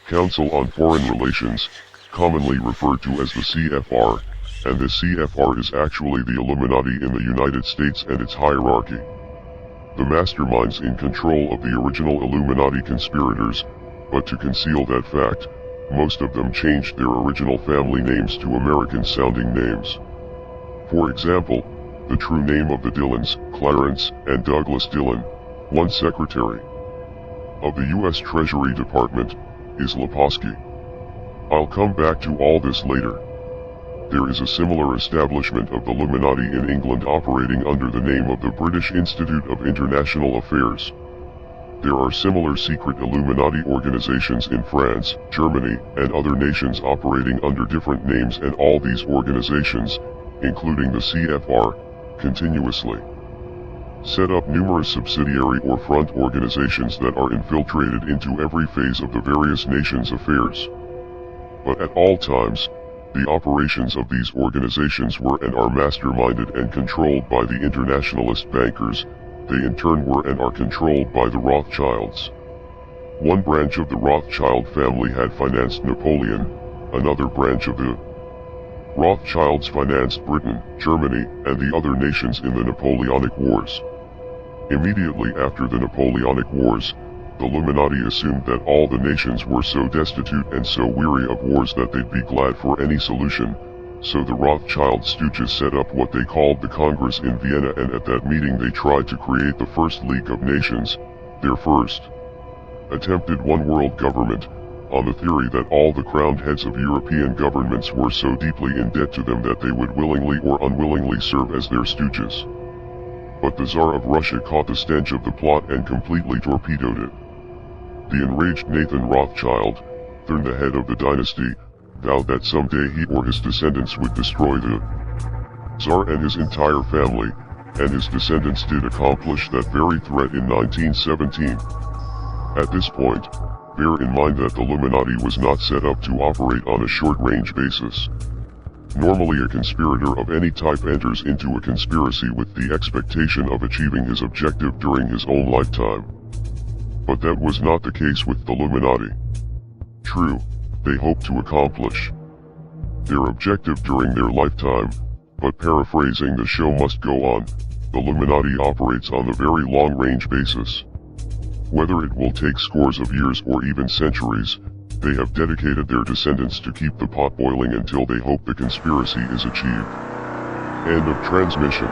Council on Foreign Relations, commonly referred to as the CFR, and this CFR is actually the Illuminati in the United States and its hierarchy. The masterminds in control of the original Illuminati conspirators, but to conceal that fact, most of them changed their original family names to American-sounding names. For example, the true name of the Dillons, Clarence and Douglas Dillon, one secretary of the U.S. Treasury Department, is Leposky. I'll come back to all this later. There is a similar establishment of the Illuminati in England operating under the name of the British Institute of International Affairs. There are similar secret Illuminati organizations in France, Germany, and other nations operating under different names, and all these organizations, including the CFR, continuously set up numerous subsidiary or front organizations that are infiltrated into every phase of the various nations' affairs. But at all times, the operations of these organizations were and are masterminded and controlled by the internationalist bankers. They in turn were and are controlled by the Rothschilds. One branch of the Rothschild family had financed Napoleon, another branch of the Rothschilds financed Britain, Germany, and the other nations in the Napoleonic Wars. Immediately after the Napoleonic Wars, the Illuminati assumed that all the nations were so destitute and so weary of wars that they'd be glad for any solution, so the Rothschild stooges set up what they called the Congress in Vienna, and at that meeting they tried to create the first League of Nations, their first attempted one-world government, on the theory that all the crowned heads of European governments were so deeply in debt to them that they would willingly or unwillingly serve as their stooges. But the Tsar of Russia caught the stench of the plot and completely torpedoed it. The enraged Nathan Rothschild, the head of the dynasty, vowed that someday he or his descendants would destroy the Tsar and his entire family, and his descendants did accomplish that very threat in 1917. At this point, bear in mind that the Illuminati was not set up to operate on a short-range basis. Normally a conspirator of any type enters into a conspiracy with the expectation of achieving his objective during his own lifetime. But that was not the case with the Illuminati. True, they hoped to accomplish their objective during their lifetime, but paraphrasing the show must go on, the Illuminati operates on the very long-range basis. Whether it will take scores of years or even centuries, they have dedicated their descendants to keep the pot boiling until they hope the conspiracy is achieved. End of transmission.